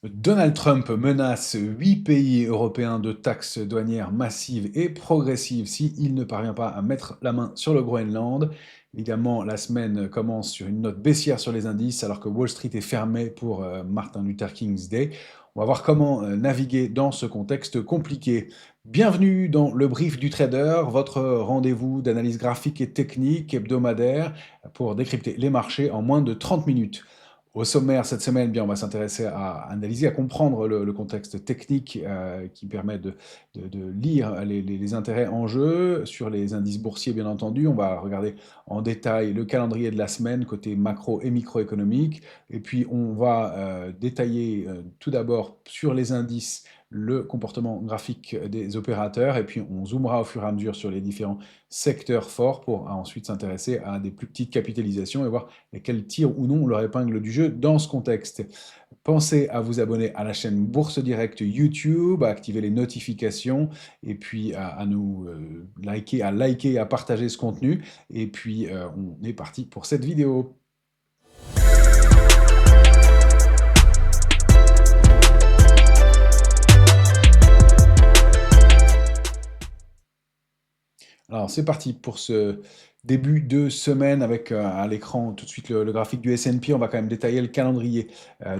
Donald Trump menace 8 pays européens de taxes douanières massives et progressives s'il ne parvient pas à mettre la main sur le Groenland. Évidemment, la semaine commence sur une note baissière sur les indices alors que Wall Street est fermé pour Martin Luther King's Day. On va voir comment naviguer dans ce contexte compliqué. Bienvenue dans le brief du trader, votre rendez-vous d'analyse graphique et technique hebdomadaire pour décrypter les marchés en moins de 30 minutes. Au sommaire cette semaine, bien, on va s'intéresser à analyser, à comprendre le contexte technique qui permet de lire les intérêts en jeu sur les indices boursiers, bien entendu. On va regarder en détail le calendrier de la semaine côté macro et microéconomique. Et puis, on va détailler tout d'abord sur les indices le comportement graphique des opérateurs. Et puis, on zoomera au fur et à mesure sur les différents secteurs forts pour ensuite s'intéresser à des plus petites capitalisations et voir lesquels tirent ou non leur épingle du jeu dans ce contexte. Pensez à vous abonner à la chaîne Bourse Direct YouTube, à activer les notifications et puis à nous liker, à partager ce contenu. Et puis on est parti pour cette vidéo. Alors c'est parti pour ce début de semaine avec à l'écran tout de suite le graphique du S&P. On va quand même détailler le calendrier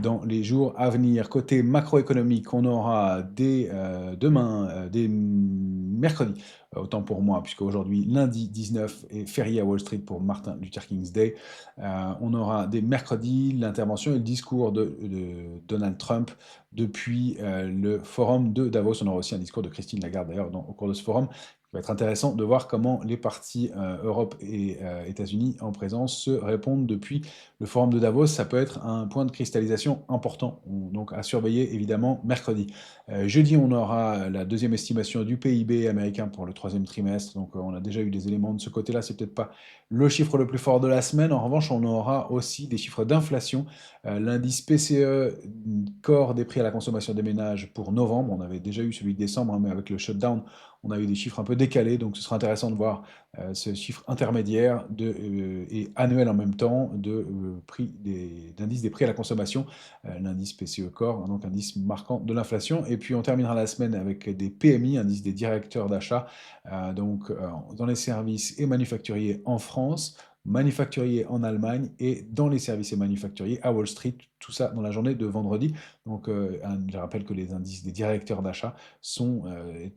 dans les jours à venir. Côté macroéconomique, on aura demain, dès mercredi, autant pour moi, puisque aujourd'hui lundi 19 est férié à Wall Street pour Martin Luther King's Day. On aura dès mercredi l'intervention et le discours de Donald Trump depuis le forum de Davos. On aura aussi un discours de Christine Lagarde d'ailleurs au cours de ce forum. Il va être intéressant de voir comment les parties Europe et États-Unis en présence se répondent depuis le forum de Davos. Ça peut être un point de cristallisation important, donc à surveiller évidemment mercredi. Jeudi, on aura la deuxième estimation du PIB américain pour le troisième trimestre. Donc on a déjà eu des éléments de ce côté-là. C'est peut-être pas le chiffre le plus fort de la semaine. En revanche, on aura aussi des chiffres d'inflation. L'indice PCE, corps des prix à la consommation des ménages pour novembre. On avait déjà eu celui de décembre, hein, mais avec le shutdown, on a eu des chiffres un peu décalés, donc ce sera intéressant de voir ce chiffre intermédiaire et annuel en même temps d'indice des prix à la consommation, l'indice PCE Core, hein, donc indice marquant de l'inflation. Et puis on terminera la semaine avec des PMI, indice des directeurs d'achat, dans les services et manufacturiers en France, manufacturiers en Allemagne et dans les services et manufacturiers à Wall Street, tout ça dans la journée de vendredi. Donc je rappelle que les indices des directeurs d'achat sont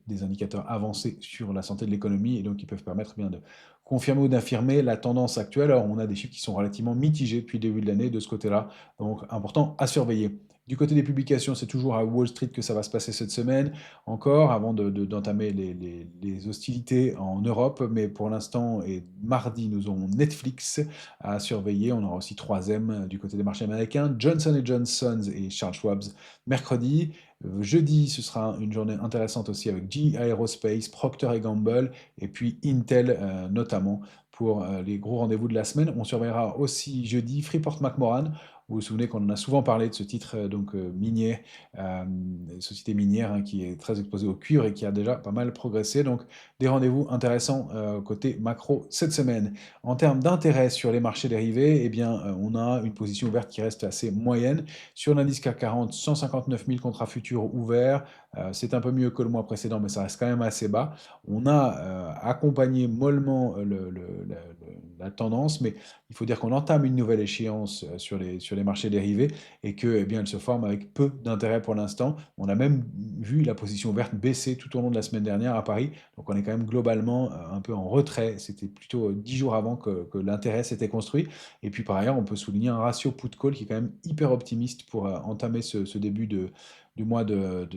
des indicateurs avancés sur la santé de l'économie et donc ils peuvent permettre bien de confirmer ou d'infirmer la tendance actuelle. Alors on a des chiffres qui sont relativement mitigés depuis le début de l'année de ce côté-là, donc important à surveiller. Du côté des publications, c'est toujours à Wall Street que ça va se passer cette semaine, encore avant d'entamer les hostilités en Europe. Mais pour l'instant, et mardi, nous aurons Netflix à surveiller. On aura aussi 3M du côté des marchés américains, Johnson Johnson et Charles Schwab mercredi. Jeudi, ce sera une journée intéressante aussi avec GE Aerospace, Procter Gamble et puis Intel notamment pour les gros rendez-vous de la semaine. On surveillera aussi jeudi Freeport-McMoRan. Vous vous souvenez qu'on en a souvent parlé de ce titre minier, société minière hein, qui est très exposée au cuivre et qui a déjà pas mal progressé. Donc des rendez-vous intéressants côté macro cette semaine. En termes d'intérêt sur les marchés dérivés, eh bien, on a une position ouverte qui reste assez moyenne. Sur l'indice CAC 40, 159 000 contrats futurs ouverts. C'est un peu mieux que le mois précédent, mais ça reste quand même assez bas. On a accompagné mollement la tendance, mais il faut dire qu'on entame une nouvelle échéance sur les marchés dérivés et que, eh bien, elle se forme avec peu d'intérêt pour l'instant. On a même vu la position ouverte baisser tout au long de la semaine dernière à Paris. Donc on est quand même globalement un peu en retrait. C'était plutôt 10 jours avant que l'intérêt s'était construit. Et puis par ailleurs, on peut souligner un ratio put-call qui est quand même hyper optimiste pour entamer ce début du mois de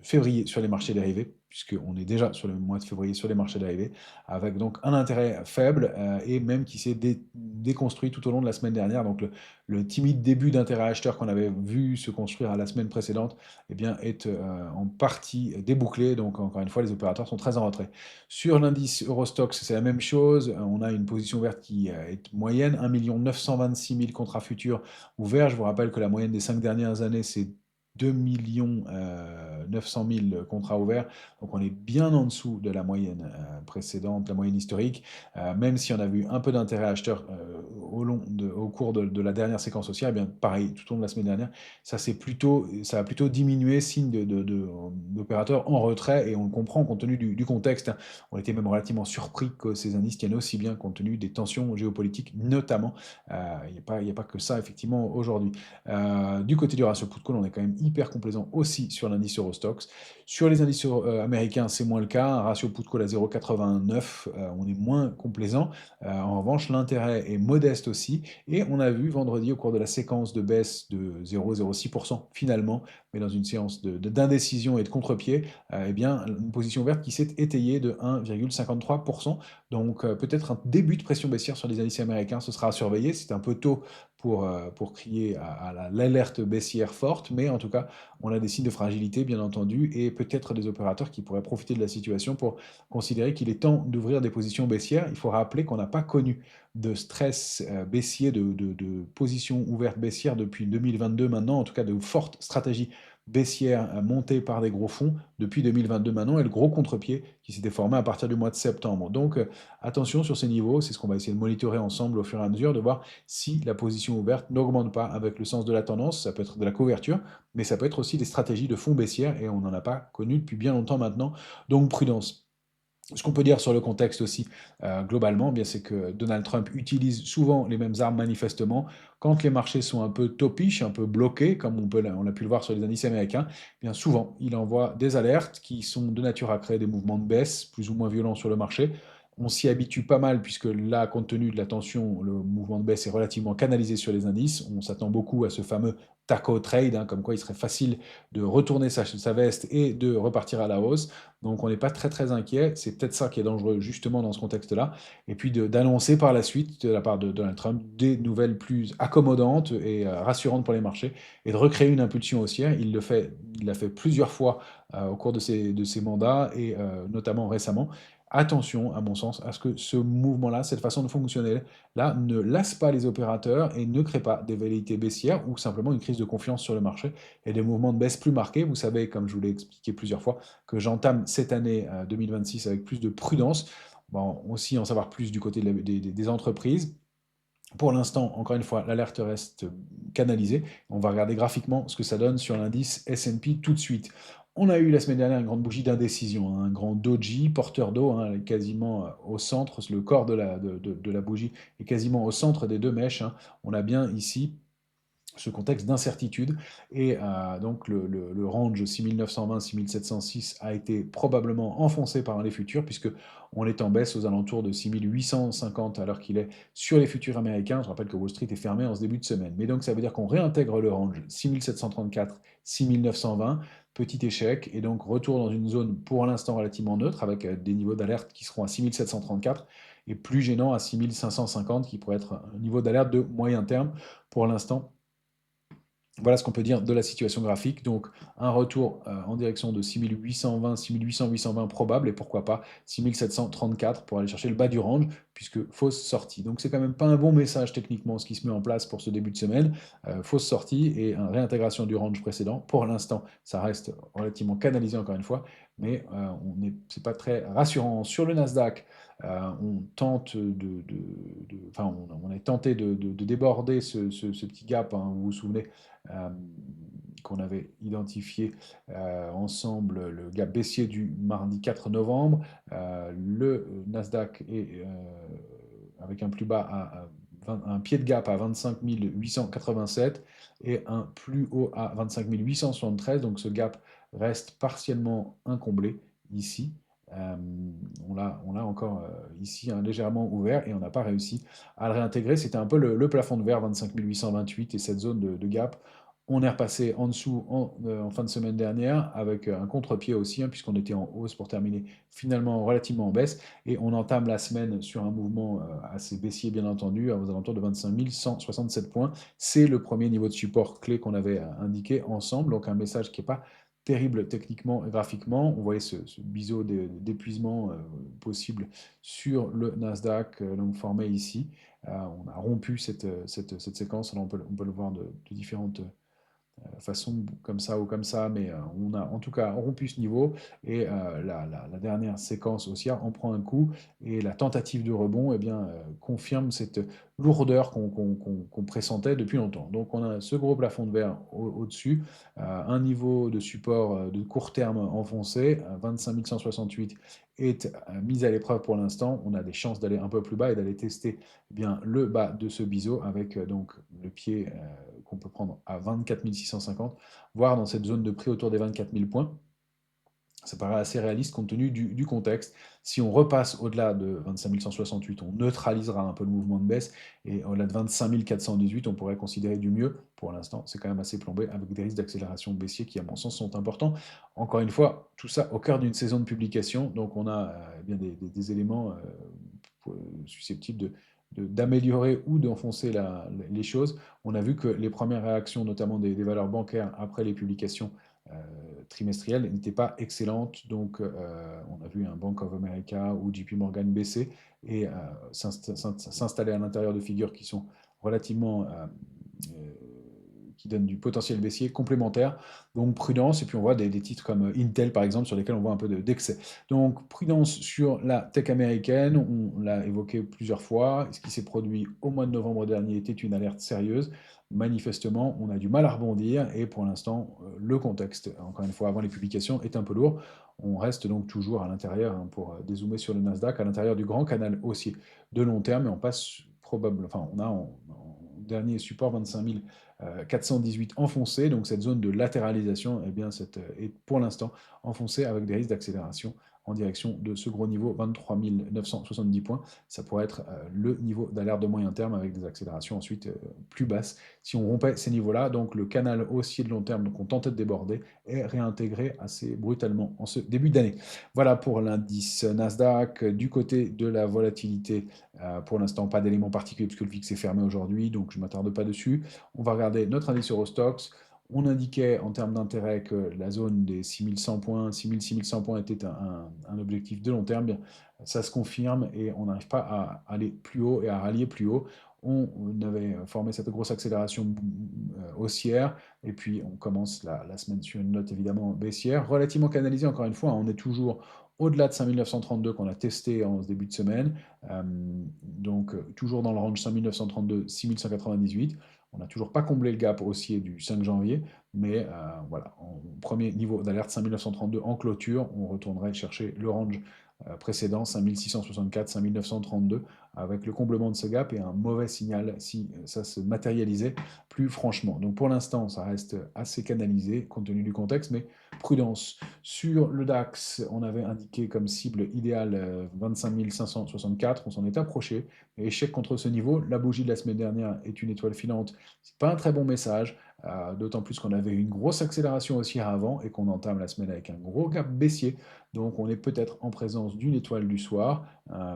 février sur les marchés dérivés, puisqu'on est déjà sur le mois de février sur les marchés dérivés, avec donc un intérêt faible et même qui s'est déconstruit tout au long de la semaine dernière. Donc le timide début d'intérêt acheteur qu'on avait vu se construire à la semaine précédente eh bien, est en partie débouclé. Donc encore une fois, les opérateurs sont très en retrait. Sur l'indice Eurostox, c'est la même chose. On a une position verte qui est moyenne, 1 926 000 contrats futurs ouverts. Je vous rappelle que la moyenne des 5 dernières années, c'est 2 900 000 contrats ouverts. Donc on est bien en dessous de la moyenne précédente, la moyenne historique, même si on a vu un peu d'intérêt acheteur au cours de la dernière séquence haussière, eh bien pareil, tout au long de la semaine dernière, ça a plutôt diminué, signe d'opérateurs en retrait, et on le comprend compte tenu du contexte, hein. On était même relativement surpris que ces indices tiennent aussi bien compte tenu des tensions géopolitiques notamment. Il n'y a pas que ça effectivement aujourd'hui. Du côté du ratio put-call, on est quand même hyper complaisant aussi sur l'indice Eurostoxx. Sur les indices américains, c'est moins le cas. Un ratio put-call à 0,89, on est moins complaisant. En revanche, l'intérêt est modeste aussi. Et on a vu vendredi, au cours de la séquence de baisse de 0,06% finalement, mais dans une séance d'indécision et de contre-pied, eh bien, une position verte qui s'est étayée de 1,53%. Donc peut-être un début de pression baissière sur les indices américains, ce sera à surveiller. C'est un peu tôt pour crier à l'alerte baissière forte, mais en tout cas, on a des signes de fragilité, bien entendu, et peut-être des opérateurs qui pourraient profiter de la situation pour considérer qu'il est temps d'ouvrir des positions baissières. Il faut rappeler qu'on n'a pas connu de stress baissier, de positions ouvertes baissières depuis 2022 maintenant, en tout cas de fortes stratégies baissières montées par des gros fonds depuis 2022 maintenant, et le gros contre-pied qui s'était formé à partir du mois de septembre. Donc attention sur ces niveaux, c'est ce qu'on va essayer de monitorer ensemble au fur et à mesure, de voir si la position ouverte n'augmente pas avec le sens de la tendance. Ça peut être de la couverture, mais ça peut être aussi des stratégies de fonds baissières, et on n'en a pas connu depuis bien longtemps maintenant, donc prudence. Ce qu'on peut dire sur le contexte aussi, globalement, eh bien, c'est que Donald Trump utilise souvent les mêmes armes manifestement. Quand les marchés sont un peu topiches, un peu bloqués, comme on l'a pu le voir sur les indices américains, eh bien souvent, il envoie des alertes qui sont de nature à créer des mouvements de baisse plus ou moins violents sur le marché. On s'y habitue pas mal puisque là, compte tenu de la tension, le mouvement de baisse est relativement canalisé sur les indices. On s'attend beaucoup à ce fameux taco trade, hein, comme quoi il serait facile de retourner sa veste et de repartir à la hausse. Donc on n'est pas très très inquiet. C'est peut-être ça qui est dangereux justement dans ce contexte-là. Et puis d'annoncer par la suite, de la part de Donald Trump, des nouvelles plus accommodantes et rassurantes pour les marchés, et de recréer une impulsion haussière. Il l'a fait plusieurs fois au cours de ses mandats, et notamment récemment. Attention, à mon sens, à ce que ce mouvement-là, cette façon de fonctionner-là, ne lasse pas les opérateurs et ne crée pas des velléités baissières ou simplement une crise de confiance sur le marché et des mouvements de baisse plus marqués. Vous savez, comme je vous l'ai expliqué plusieurs fois, que j'entame cette année 2026 avec plus de prudence. Bon, aussi en savoir plus du côté des entreprises. Pour l'instant, encore une fois, l'alerte reste canalisée. On va regarder graphiquement ce que ça donne sur l'indice S&P tout de suite. On a eu la semaine dernière une grande bougie d'indécision, hein, un grand doji, porteur d'eau, hein, quasiment au centre. Le corps de la bougie est quasiment au centre des deux mèches, hein. On a bien ici ce contexte d'incertitude. Et donc le range 6920-6706 a été probablement enfoncé par les futurs, puisque on est en baisse aux alentours de 6850 à l'heure qu'il est sur les futurs américains. Je rappelle que Wall Street est fermé en ce début de semaine. Mais donc ça veut dire qu'on réintègre le range 6734-6920, petit échec, et donc retour dans une zone pour l'instant relativement neutre, avec des niveaux d'alerte qui seront à 6734, et plus gênant à 6550, qui pourrait être un niveau d'alerte de moyen terme. Pour l'instant, voilà ce qu'on peut dire de la situation graphique. Donc un retour en direction de 6820, 6800, 820 probable, et pourquoi pas 6734 pour aller chercher le bas du range, puisque fausse sortie. Donc c'est quand même pas un bon message techniquement ce qui se met en place pour ce début de semaine. Fausse sortie et une réintégration du range précédent. Pour l'instant, ça reste relativement canalisé encore une fois, mais c'est pas très rassurant. Sur le Nasdaq, on tente enfin, on est tenté de déborder ce petit gap, hein, vous vous souvenez, euh, qu'on avait identifié ensemble, le gap baissier du mardi 4 novembre. Le Nasdaq est avec un plus bas un pied de gap à 25 887 et un plus haut à 25 873. Donc ce gap reste partiellement incomblé ici. Euh, on l'a encore ici, hein, légèrement ouvert, et on n'a pas réussi à le réintégrer. C'était un peu le plafond de verre, 25 828, et cette zone de gap. On est repassé en dessous en fin de semaine dernière avec un contre-pied aussi, hein, puisqu'on était en hausse pour terminer finalement relativement en baisse. Et on entame la semaine sur un mouvement assez baissier, bien entendu, aux alentours de 25 167 points. C'est le premier niveau de support clé qu'on avait indiqué ensemble. Donc un message qui n'est pas terrible techniquement et graphiquement. On voyait ce biseau d'épuisement possible sur le Nasdaq, donc formé ici. On a rompu cette séquence. Alors on peut le voir de différentes façon comme ça ou comme ça, mais on a en tout cas rompu ce niveau et la dernière séquence haussière en prend un coup et la tentative de rebond eh bien, confirme cette lourdeur qu'on pressentait depuis longtemps. Donc on a ce gros plafond de verre au-dessus, un niveau de support de court terme enfoncé, 25 168 est mis à l'épreuve pour l'instant. On a des chances d'aller un peu plus bas et d'aller tester eh bien, le bas de ce biseau avec donc le pied qu'on peut prendre à 24 650, voire dans cette zone de prix autour des 24 000 points. Ça paraît assez réaliste compte tenu du contexte. Si on repasse au-delà de 25 168, on neutralisera un peu le mouvement de baisse. Et au-delà de 25 418, on pourrait considérer du mieux. Pour l'instant, c'est quand même assez plombé avec des risques d'accélération baissier qui, à mon sens, sont importants. Encore une fois, tout ça au cœur d'une saison de publication. Donc, on a bien des éléments susceptibles d'améliorer ou d'enfoncer les choses. On a vu que les premières réactions, notamment des valeurs bancaires après les publications euh, trimestrielles, n'étaient pas excellentes. Donc, on a vu un Bank of America ou JP Morgan baisser et s'installer à l'intérieur de figures qui sont relativement qui donnent du potentiel baissier complémentaire. Donc prudence, et puis on voit des titres comme Intel par exemple sur lesquels on voit un peu d'excès. Donc prudence sur la tech américaine, on l'a évoqué plusieurs fois, ce qui s'est produit au mois de novembre dernier était une alerte sérieuse. Manifestement, on a du mal à rebondir et pour l'instant, le contexte, encore une fois avant les publications, est un peu lourd. On reste donc toujours à l'intérieur, hein, pour dézoomer sur le Nasdaq, à l'intérieur du grand canal haussier de long terme et on passe probablement, enfin on a en dernier support 25 418 enfoncé, donc cette zone de latéralisation eh bien, est pour l'instant enfoncée avec des risques d'accélération en direction de ce gros niveau 23 970 points. Ça pourrait être le niveau d'alerte de moyen terme avec des accélérations ensuite plus basses. Si on rompait ces niveaux-là, donc le canal haussier de long terme qu'on tentait de déborder est réintégré assez brutalement en ce début d'année. Voilà pour l'indice Nasdaq. Du côté de la volatilité, pour l'instant, pas d'éléments particuliers puisque le VIX est fermé aujourd'hui, donc je ne m'attarde pas dessus. On va regarder notre indice Eurostox. On indiquait en termes d'intérêt que la zone des 6100 points, 6100 points était un objectif de long terme. Bien, ça se confirme et on n'arrive pas à aller plus haut et à rallier plus haut. On avait formé cette grosse accélération haussière et puis on commence la semaine sur une note évidemment baissière, relativement canalisée encore une fois. On est toujours au-delà de 5932 qu'on a testé en ce début de semaine. Donc toujours dans le range 5932, 6198. On n'a toujours pas comblé le gap haussier du 5 janvier, mais voilà, en premier niveau d'alerte 5932 en clôture, on retournerait chercher le range précédent 5664, 5932, avec le comblement de ce gap et un mauvais signal si ça se matérialisait plus franchement. Donc pour l'instant, ça reste assez canalisé compte tenu du contexte, mais prudence. Sur le DAX, on avait indiqué comme cible idéale 25 564, on s'en est approché. Échec contre ce niveau, la bougie de la semaine dernière est une étoile filante, c'est pas un très bon message, d'autant plus qu'on avait une grosse accélération haussière avant et qu'on entame la semaine avec un gros gap baissier. Donc on est peut-être en présence d'une étoile du soir,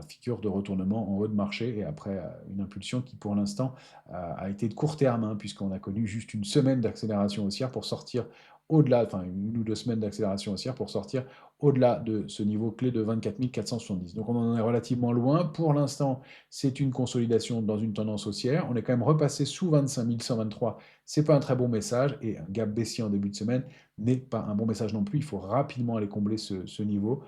figure de retournement en haut de marché et après une impulsion qui pour l'instant a été de court terme, hein, puisqu'on a connu juste une semaine d'accélération haussière pour sortir au-delà, enfin une ou deux semaines d'accélération haussière pour sortir au-delà de ce niveau clé de 24 470. Donc on en est relativement loin. Pour l'instant, c'est une consolidation dans une tendance haussière. On est quand même repassé sous 25 123. C'est pas un très bon message et un gap baissier en début de semaine n'est pas un bon message non plus. Il faut rapidement aller combler ce niveau.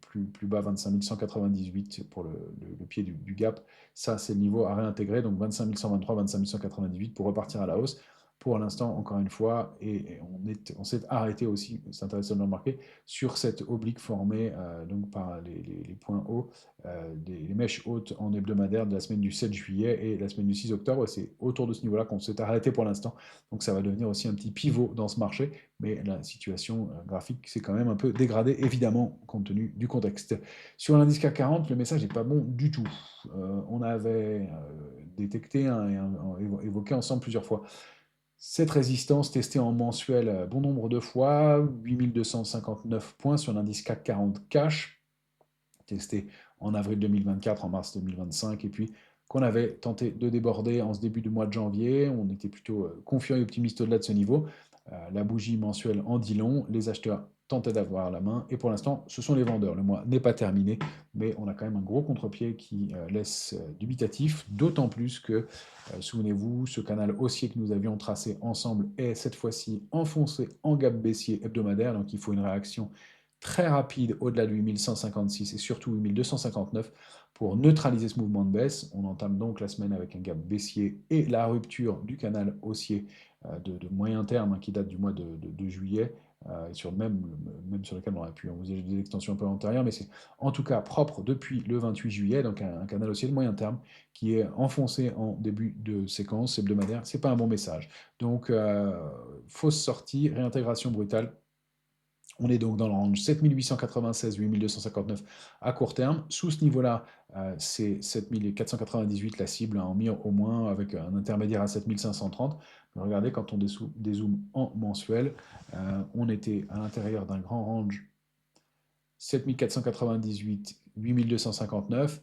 Plus bas 25 198 pour le pied du gap. Ça, c'est le niveau à réintégrer. Donc 25 123, 25 198 pour repartir à la hausse. Pour l'instant, encore une fois, et on s'est arrêté aussi, c'est intéressant de le remarquer, sur cette oblique formée donc par les points hauts, les mèches hautes en hebdomadaire de la semaine du 7 juillet et la semaine du 6 octobre. Et c'est autour de ce niveau-là qu'on s'est arrêté pour l'instant. Donc ça va devenir aussi un petit pivot dans ce marché. Mais la situation graphique s'est quand même un peu dégradée, évidemment, compte tenu du contexte. Sur l'indice CAC 40, le message n'est pas bon du tout. On avait détecté et évoqué ensemble plusieurs fois cette résistance testée en mensuel bon nombre de fois, 8259 points sur l'indice CAC 40 cash, testé en avril 2024, en mars 2025, et puis qu'on avait tenté de déborder en ce début du mois de janvier. On était plutôt confiant et optimiste au-delà de ce niveau. La bougie mensuelle en dit long. Les acheteurs tenter d'avoir la main. Et pour l'instant, ce sont les vendeurs. Le mois n'est pas terminé, mais on a quand même un gros contre-pied qui laisse dubitatif, d'autant plus que, souvenez-vous, ce canal haussier que nous avions tracé ensemble est cette fois-ci enfoncé en gap baissier hebdomadaire, donc il faut une réaction très rapide au-delà de 8156 et surtout 8259 pour neutraliser ce mouvement de baisse. On entame donc la semaine avec un gap baissier et la rupture du canal haussier de moyen terme qui date du mois de juillet, sur même sur lequel on aurait pu envisager des extensions un peu antérieures, mais c'est en tout cas propre depuis le 28 juillet, donc un canal haussier de moyen terme qui est enfoncé en début de séquence hebdomadaire. C'est pas un bon message. Donc, fausse sortie, réintégration brutale. On est donc dans le range 7896-8259 à court terme. Sous ce niveau-là, c'est 7498 la cible, en mi au moins avec un intermédiaire à 7530. Mais regardez, quand on dézoome en mensuel, on était à l'intérieur d'un grand range 7498-8259.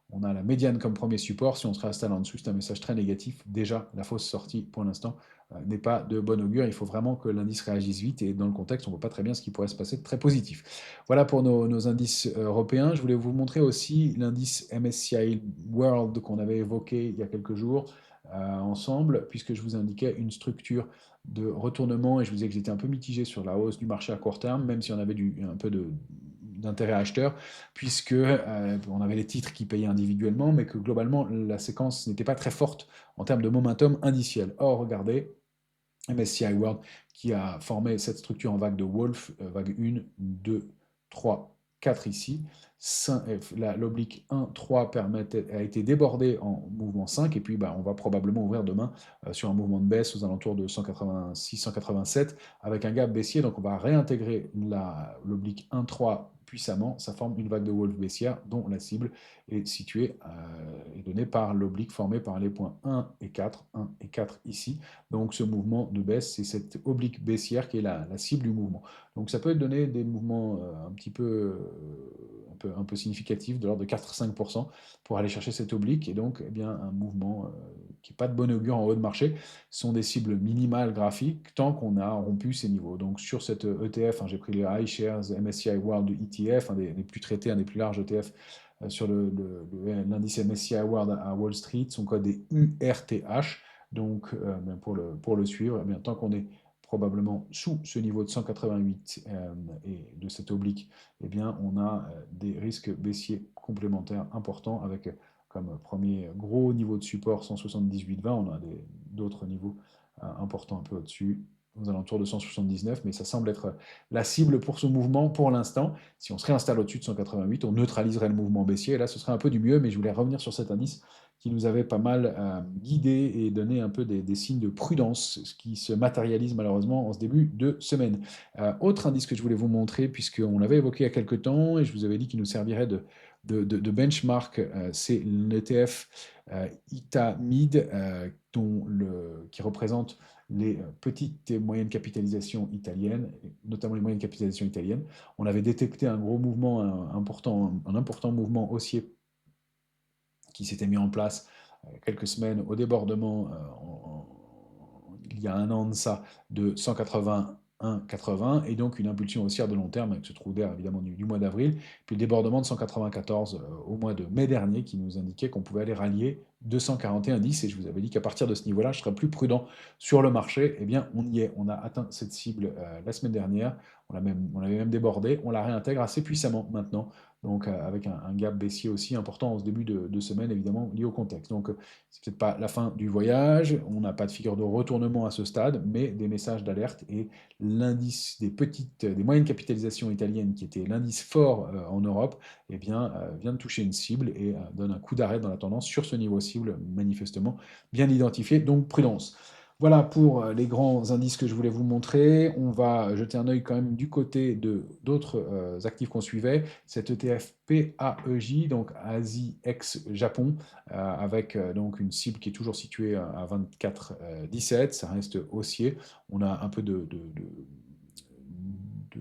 On a la médiane comme premier support. Si on se réinstalle en dessous, c'est un message très négatif. Déjà, la fausse sortie, pour l'instant, n'est pas de bon augure. Il faut vraiment que l'indice réagisse vite. Et dans le contexte, on ne voit pas très bien ce qui pourrait se passer de très positif. Voilà pour nos indices européens. Je voulais vous montrer aussi l'indice MSCI World qu'on avait évoqué il y a quelques jours ensemble, puisque je vous indiquais une structure de retournement et je vous disais que j'étais un peu mitigé sur la hausse du marché à court terme, même si on avait un peu d'intérêt acheteur, puisque on avait les titres qui payaient individuellement, mais que globalement la séquence n'était pas très forte en termes de momentum indiciel. Or, regardez, MSCI World qui a formé cette structure en vague de Wolf, vague 1, 2, 3, 4 ici. L'oblique 1, 3 a été débordé en mouvement 5, et puis on va probablement ouvrir demain sur un mouvement de baisse aux alentours de 186-187 avec un gap baissier. Donc on va réintégrer l'oblique 1, 3 puissamment. Ça forme une vague de Wolf baissière dont la cible est située et donnée par l'oblique formé par les points 1 et 4, 1 et 4 ici. Donc ce mouvement de baisse, c'est cette oblique baissière qui est la cible du mouvement. Donc ça peut donner des mouvements un peu significatifs, de l'ordre de 4-5% pour aller chercher cette oblique. Et donc eh bien, un mouvement qui n'est pas de bon augure en haut de marché. Ce sont des cibles minimales graphiques tant qu'on a rompu ces niveaux. Donc sur cette ETF, j'ai pris les iShares MSCI World ETF, un des plus traités, un des plus larges ETF sur l'indice MSCI World à Wall Street. Son code est URTH. Donc, pour le suivre, eh bien, tant qu'on est probablement sous ce niveau de 188 et de cette oblique, eh bien, on a des risques baissiers complémentaires importants avec comme premier gros niveau de support 178,20. On a d'autres niveaux importants un peu au-dessus, aux alentours de 179, mais ça semble être la cible pour ce mouvement pour l'instant. Si on se réinstalle au-dessus de 188, on neutraliserait le mouvement baissier. Et là, ce serait un peu du mieux, mais je voulais revenir sur cet indice qui nous avait pas mal guidé et donné un peu des signes de prudence, ce qui se matérialise malheureusement en ce début de semaine. Autre indice que je voulais vous montrer, puisqu'on l'avait évoqué il y a quelques temps, et je vous avais dit qu'il nous servirait de benchmark, c'est l'ETF ITA Mid, qui représente les petites et moyennes capitalisations italiennes, notamment les moyennes capitalisations italiennes. On avait détecté un gros mouvement, un important mouvement haussier qui s'était mis en place quelques semaines au débordement il y a un an de ça de 181,80 et donc une impulsion haussière de long terme avec ce trou d'air évidemment du mois d'avril, puis le débordement de 194 au mois de mai dernier qui nous indiquait qu'on pouvait aller rallier 241,10 et je vous avais dit qu'à partir de ce niveau-là, je serais plus prudent sur le marché. Eh bien, on y est, on a atteint cette cible la semaine dernière, on l'avait même débordé, on la réintègre assez puissamment maintenant donc avec un gap baissier aussi important en ce début de semaine, évidemment, lié au contexte. Donc, c'est peut-être pas la fin du voyage, on n'a pas de figure de retournement à ce stade, mais des messages d'alerte et l'indice des moyennes capitalisations italiennes, qui était l'indice fort en Europe, eh bien, vient de toucher une cible et donne un coup d'arrêt dans la tendance sur ce niveau cible, manifestement bien identifié, donc prudence. Voilà pour les grands indices que je voulais vous montrer. On va jeter un œil quand même du côté de d'autres actifs qu'on suivait. Cet ETF PAEJ, donc Asie ex-Japon, avec donc une cible qui est toujours située à 24,17. Ça reste haussier. On a un peu de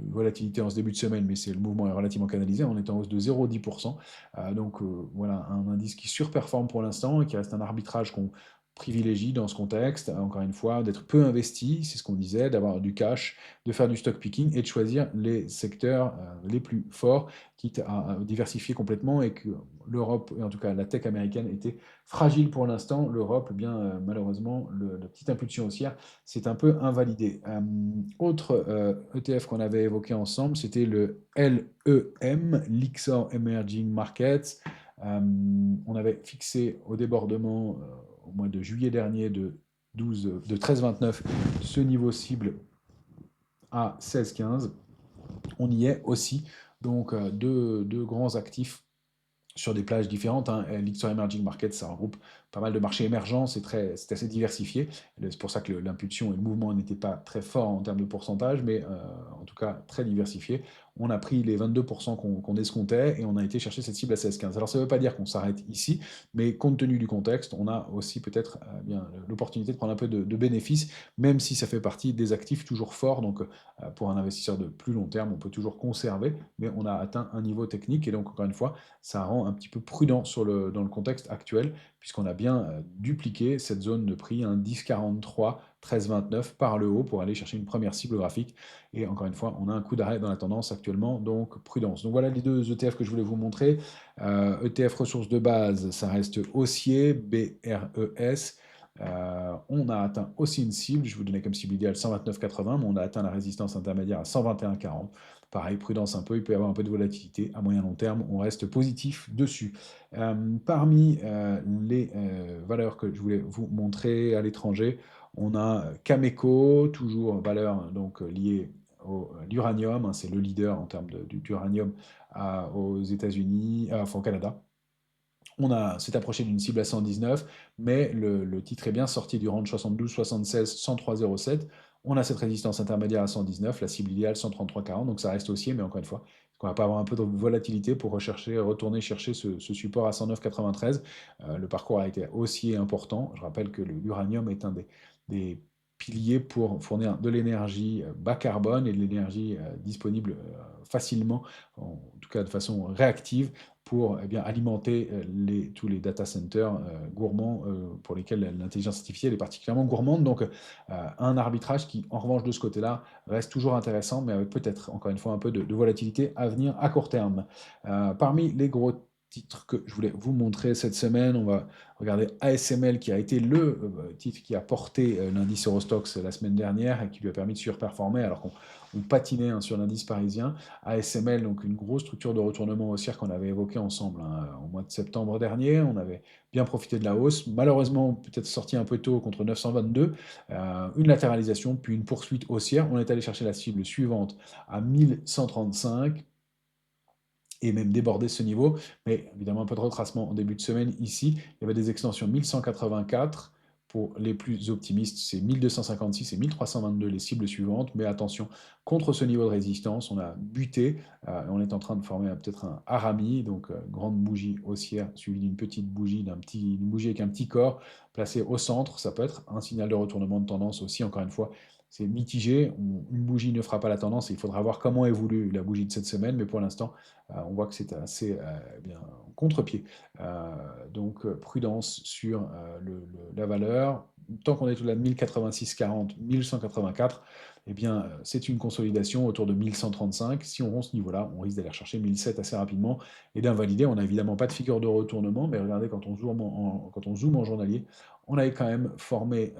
volatilité en ce début de semaine, mais le mouvement est relativement canalisé. On est en hausse de 0,10%. Donc voilà, un indice qui surperforme pour l'instant et qui reste un arbitrage qu'on privilégie dans ce contexte, encore une fois, d'être peu investi, c'est ce qu'on disait, d'avoir du cash, de faire du stock picking et de choisir les secteurs les plus forts, quitte à diversifier complètement et que l'Europe, et en tout cas la tech américaine, était fragile pour l'instant. L'Europe, eh bien, malheureusement, la petite impulsion haussière s'est un peu invalidée. Autre ETF qu'on avait évoqué ensemble, c'était le LEM, Lyxor Emerging Markets. On avait fixé au débordement au mois de juillet dernier de 13,29 ce niveau cible à 16,15. On y est aussi. Donc deux grands actifs sur des plages différentes. Hein. L'Ixor Emerging Market, ça regroupe pas mal de marchés émergents, c'est assez diversifié. C'est pour ça que l'impulsion et le mouvement n'étaient pas très forts en termes de pourcentage, mais en tout cas très diversifié. On a pris les 22% qu'on escomptait et on a été chercher cette cible à 16,15. Alors ça ne veut pas dire qu'on s'arrête ici, mais compte tenu du contexte, on a aussi peut-être bien l'opportunité de prendre un peu de bénéfices, même si ça fait partie des actifs toujours forts. Donc pour un investisseur de plus long terme, on peut toujours conserver, mais on a atteint un niveau technique et donc encore une fois, ça rend un petit peu prudent dans le contexte actuel, puisqu'on a bien dupliqué cette zone de prix, un 10,43, 13,29 par le haut pour aller chercher une première cible graphique. Et encore une fois, on a un coup d'arrêt dans la tendance actuellement, donc prudence. Donc voilà les deux ETF que je voulais vous montrer. ETF ressources de base, ça reste haussier, BRES. On a atteint aussi une cible, je vous donnais comme cible idéale 129,80, mais on a atteint la résistance intermédiaire à 121,40. Pareil, prudence un peu, il peut y avoir un peu de volatilité. À moyen long terme, on reste positif dessus. Parmi les valeurs que je voulais vous montrer à l'étranger, on a Cameco, toujours valeur donc liée à l'uranium, hein, c'est le leader en termes d'uranium aux États-Unis, enfin au Canada. S'est approché d'une cible à 119, mais le titre est bien sorti du range 72, 76, 103,07. On a cette résistance intermédiaire à 119, la cible idéale 133,40, donc ça reste haussier, mais encore une fois, on va pas avoir un peu de volatilité pour retourner chercher ce support à 109,93. Le parcours a été haussier important. Je rappelle que l'uranium est un des piliers pour fournir de l'énergie bas carbone et de l'énergie disponible facilement, en tout cas de façon réactive, pour eh bien, alimenter tous les data centers gourmands pour lesquels l'intelligence artificielle est particulièrement gourmande. Donc, un arbitrage qui, en revanche, de ce côté-là, reste toujours intéressant, mais avec peut-être, encore une fois, un peu de volatilité à venir à court terme. Parmi les gros titres que je voulais vous montrer cette semaine, on va regarder ASML qui a été le titre qui a porté l'indice Eurostoxx la semaine dernière et qui lui a permis de surperformer alors qu'on patinait hein, sur l'indice parisien. ASML, donc une grosse structure de retournement haussière qu'on avait évoquée ensemble hein, au mois de septembre dernier. On avait bien profité de la hausse. Malheureusement, peut-être sorti un peu tôt contre 922. Une latéralisation, puis une poursuite haussière. On est allé chercher la cible suivante à 1135 et même déborder ce niveau. Mais évidemment, un peu de retracement en début de semaine ici. Il y avait des extensions 1184. Pour les plus optimistes, c'est 1256 et 1322 les cibles suivantes. Mais attention, contre ce niveau de résistance, on a buté. On est en train de former peut-être un harami, donc grande bougie haussière suivie d'une petite bougie, une bougie avec un petit corps placé au centre. Ça peut être un signal de retournement de tendance aussi. Encore une fois, c'est mitigé. Une bougie ne fera pas la et il faudra voir comment évolue la bougie de cette semaine. Mais pour l'instant, on voit que c'est assez bien contre-pied. Donc prudence sur la valeur. Tant qu'on est au-delà de 1086,40, 1184, eh bien c'est une consolidation autour de 1135. Si on rompt ce niveau-là, on risque d'aller chercher 1007 assez rapidement et d'invalider. On n'a évidemment pas de figure de retournement, mais regardez, quand on zoome en journalier, on avait quand même formé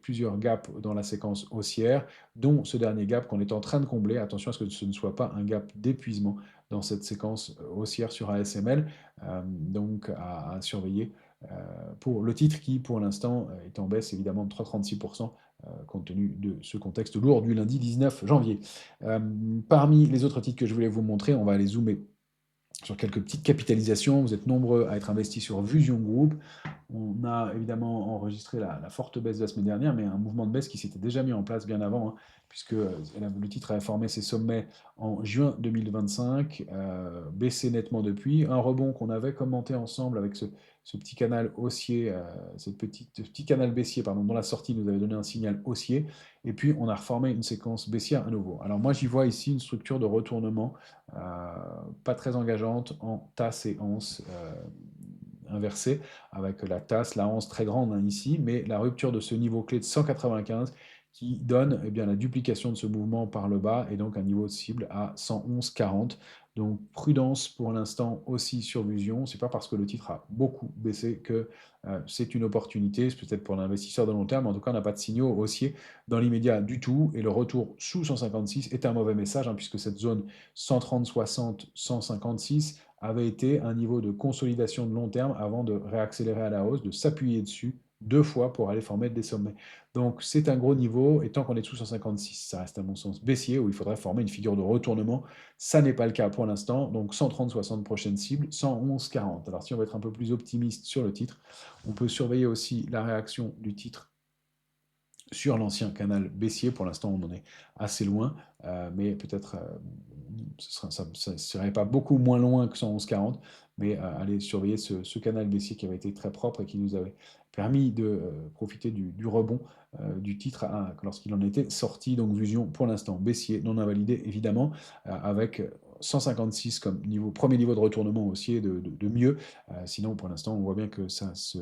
plusieurs gaps dans la séquence haussière, dont ce dernier gap qu'on est en train de combler. Attention à ce que ce ne soit pas un gap d'épuisement dans cette séquence haussière sur ASML, donc à surveiller pour le titre qui, pour l'instant, est en baisse évidemment de 3,36%, compte tenu de ce contexte lourd du lundi 19 janvier. Parmi les autres titres que je voulais vous montrer, on va aller zoomer sur quelques petites capitalisations. Vous êtes nombreux à être investis sur Vusion Group. On a évidemment enregistré la forte baisse de la semaine dernière, mais un mouvement de baisse qui s'était déjà mis en place bien avant, hein, puisque le titre avait formé ses sommets en juin 2025, baissé nettement depuis. Un rebond qu'on avait commenté ensemble avec ce petit canal haussier, ce petit canal baissier, pardon, dont la sortie nous avait donné un signal haussier. Et puis on a reformé une séquence baissière à nouveau. Alors moi j'y vois ici une structure de retournement pas très engageante en tas séance inversée, avec la tasse, la hanse très grande hein, ici, mais la rupture de ce niveau clé de 195 qui donne eh bien, la duplication de ce mouvement par le bas et donc un niveau de cible à 111,40. Donc prudence pour l'instant aussi sur Vusion. C'est pas parce que le titre a beaucoup baissé que c'est une opportunité. C'est peut-être pour l'investisseur de long terme, mais en tout cas on n'a pas de signaux haussiers dans l'immédiat du tout. Et le retour sous 156 est un mauvais message hein, puisque cette zone 130, 60, 156 avait été un niveau de consolidation de long terme avant de réaccélérer à la hausse, de s'appuyer dessus deux fois pour aller former des sommets. Donc c'est un gros niveau, et tant qu'on est sous 156, ça reste à mon sens baissier, où il faudrait former une figure de retournement. Ça n'est pas le cas pour l'instant, donc 130-60 prochaine cible, 111-40. Alors si on veut être un peu plus optimiste sur le titre, on peut surveiller aussi la réaction du titre sur l'ancien canal baissier. Pour l'instant, on en est assez loin, mais peut-être ça ne serait pas beaucoup moins loin que 111,40, mais aller surveiller ce canal baissier qui avait été très propre et qui nous avait permis de profiter du rebond du titre lorsqu'il en était sorti. Donc Vusion, pour l'instant, baissier, non invalidé, évidemment, avec 156 comme premier niveau de retournement haussier de mieux. Sinon, pour l'instant, on voit bien que ça se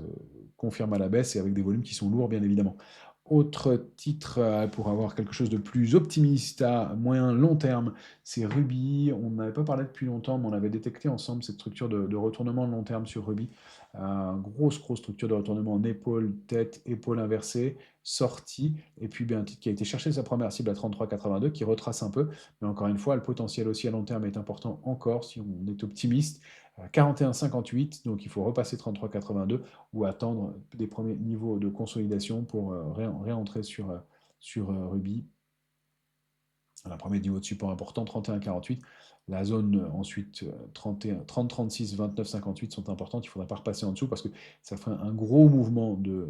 confirme à la baisse et avec des volumes qui sont lourds, bien évidemment. Autre titre pour avoir quelque chose de plus optimiste à moyen long terme, c'est Ruby. On n'avait pas parlé depuis longtemps, mais on avait détecté ensemble cette structure de retournement long terme sur Ruby. Grosse structure de retournement en épaule, tête, épaule inversée, sortie. Et puis un titre qui a été chercher sa première cible à 33,82, qui retrace un peu. Mais encore une fois, le potentiel aussi à long terme est important encore si on est optimiste. 41,58, donc il faut repasser 33,82 ou attendre des premiers niveaux de consolidation pour réentrer sur Ruby. Un premier niveau de support important, 31,48. La zone ensuite 30, 36, 29, 58 sont importantes. Il ne faudra pas repasser en dessous parce que ça ferait un gros mouvement de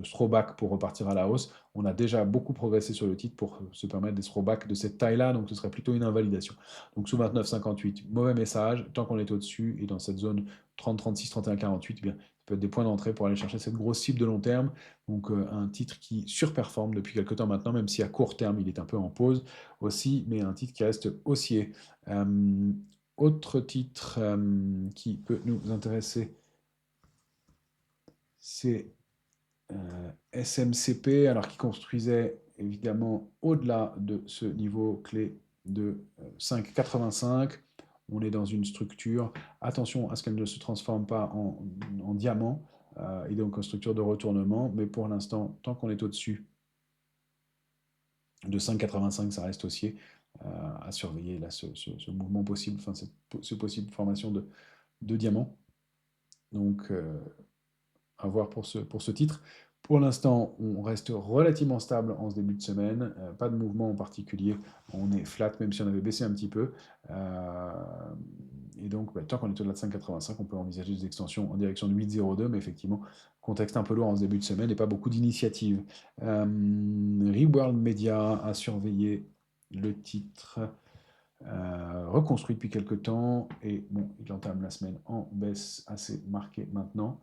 throwback pour repartir à la hausse. On a déjà beaucoup progressé sur le titre pour se permettre des throwbacks de cette taille-là, donc ce serait plutôt une invalidation. Donc sous 29, 58, mauvais message. Tant qu'on est au-dessus et dans cette zone 30, 36, 31, 48, bien, ça peut être des points d'entrée pour aller chercher cette grosse cible de long terme. Donc un titre qui surperforme depuis quelques temps maintenant, même si à court terme il est un peu en pause aussi, mais un titre qui reste haussier. Autre titre qui peut nous intéresser, c'est SMCP, alors qui construisait évidemment au-delà de ce niveau clé de 5,85. On est dans une structure, attention à ce qu'elle ne se transforme pas en diamant, et donc en structure de retournement, mais pour l'instant, tant qu'on est au-dessus de 5,85, ça reste haussier. À surveiller là, ce mouvement possible, enfin cette possible formation de diamants. Donc, à voir pour ce titre. Pour l'instant, on reste relativement stable en ce début de semaine, pas de mouvement en particulier, on est flat même si on avait baissé un petit peu. Et donc, tant qu'on est au-delà de 5,85, on peut envisager des extensions en direction de 8,02, mais effectivement, contexte un peu lourd en ce début de semaine et pas beaucoup d'initiatives. Reworld Media a surveillé le titre reconstruit depuis quelques temps et bon, il entame la semaine en baisse assez marquée maintenant.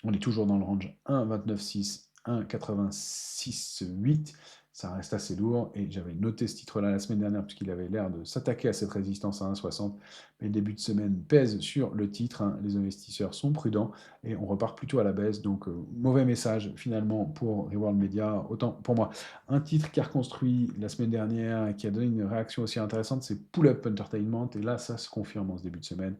On est toujours dans le range 1,29,6, 1,86,8. Ça reste assez lourd et j'avais noté ce titre-là la semaine dernière puisqu'il avait l'air de s'attaquer à cette résistance à 1,60. Mais le début de semaine pèse sur le titre. Hein. Les investisseurs sont prudents et on repart plutôt à la baisse. Donc, mauvais message finalement pour Reworld Media. Autant pour moi, un titre qui a reconstruit la semaine dernière et qui a donné une réaction aussi intéressante, c'est Pull Up Entertainment. Et là, ça se confirme en ce début de semaine.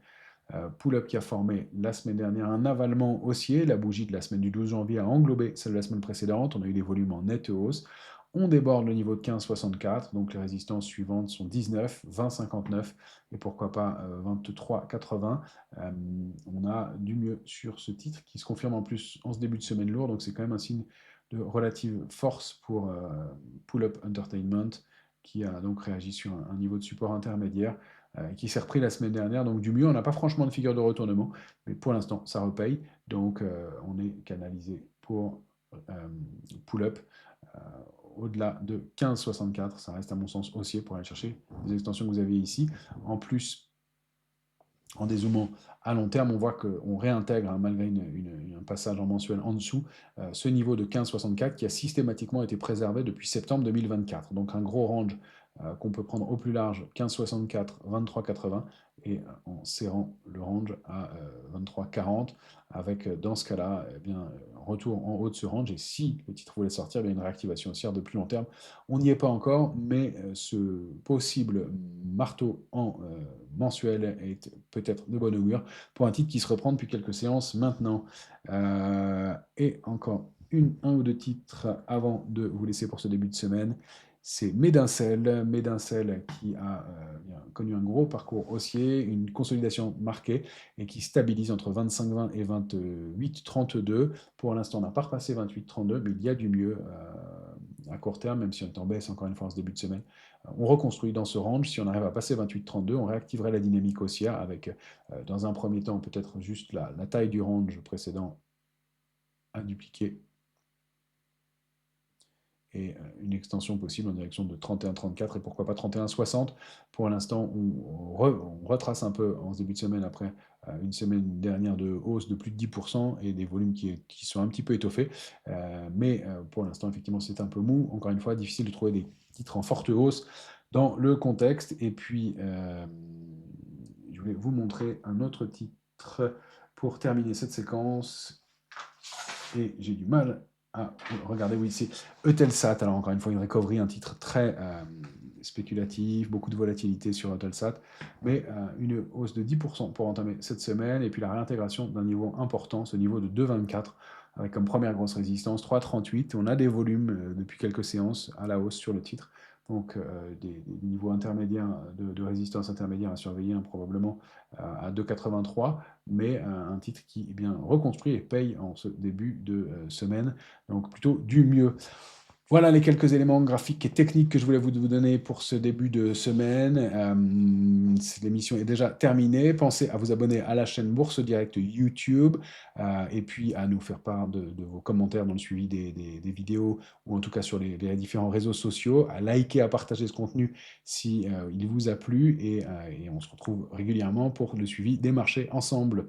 Pull Up qui a formé la semaine dernière un avalement haussier. La bougie de la semaine du 12 janvier a englobé celle de la semaine précédente. On a eu des volumes en nette hausse. On déborde le niveau de 15,64, donc les résistances suivantes sont 19, 20,59 et pourquoi pas 23,80. On a du mieux sur ce titre qui se confirme en plus en ce début de semaine lourd, donc c'est quand même un signe de relative force pour Pull Up Entertainment qui a donc réagi sur un niveau de support intermédiaire qui s'est repris la semaine dernière. Donc du mieux, on n'a pas franchement de figure de retournement, mais pour l'instant, ça repaye. Donc on est canalisé pour pull-up au-delà de 15,64. Ça reste à mon sens haussier pour aller chercher les extensions que vous avez ici. En plus, En dézoomant à long terme, on voit qu'on réintègre, hein, malgré un passage en mensuel en dessous, ce niveau de 15,64 qui a systématiquement été préservé depuis septembre 2024. Donc un gros range qu'on peut prendre au plus large, 15,64, 23,80, et en serrant le range à 23,40, avec dans ce cas-là, eh bien, retour en haut de ce range. Et si le titre voulait sortir, eh bien, une réactivation haussière de plus long terme. On n'y est pas encore, mais ce possible marteau en mensuel est peut-être de bonne augure pour un titre qui se reprend depuis quelques séances maintenant. Et encore un ou deux titres avant de vous laisser pour ce début de semaine. C'est Medincel qui a connu un gros parcours haussier, une consolidation marquée et qui stabilise entre 25,20 et 28,32. Pour l'instant, on n'a pas repassé 28,32, mais il y a du mieux à court terme, même si on est en baisse encore une fois en ce début de semaine. On reconstruit dans ce range. Si on arrive à passer 28,32, on réactiverait la dynamique haussière avec, dans un premier temps, peut-être juste la taille du range précédent à dupliquer et une extension possible en direction de 31,34 et pourquoi pas 31,60. Pour l'instant, on retrace un peu en ce début de semaine après une semaine dernière de hausse de plus de 10% et des volumes qui sont un petit peu étoffés. Mais pour l'instant, effectivement, c'est un peu mou. Encore une fois, difficile de trouver des titres en forte hausse dans le contexte. Et puis, je voulais vous montrer un autre titre pour terminer cette séquence. Et j'ai du mal à regarder, oui, c'est Eutelsat. Alors, encore une fois, une recovery, un titre très spéculatif, beaucoup de volatilité sur Eutelsat, mais une hausse de 10% pour entamer cette semaine, et puis la réintégration d'un niveau important, ce niveau de 2,24, avec comme première grosse résistance 3,38. On a des volumes depuis quelques séances à la hausse sur le titre. Donc des niveaux intermédiaires de résistance intermédiaire à surveiller, hein, probablement à 2,83, mais un titre qui est bien reconstruit et paye en ce début de semaine. Donc plutôt du mieux. Voilà les quelques éléments graphiques et techniques que je voulais vous donner pour ce début de semaine. L'émission est déjà terminée. Pensez à vous abonner à la chaîne Bourse Direct YouTube et puis à nous faire part de vos commentaires dans le suivi des vidéos ou en tout cas sur les différents réseaux sociaux, à liker, à partager ce contenu si il vous a plu et on se retrouve régulièrement pour le suivi des marchés ensemble.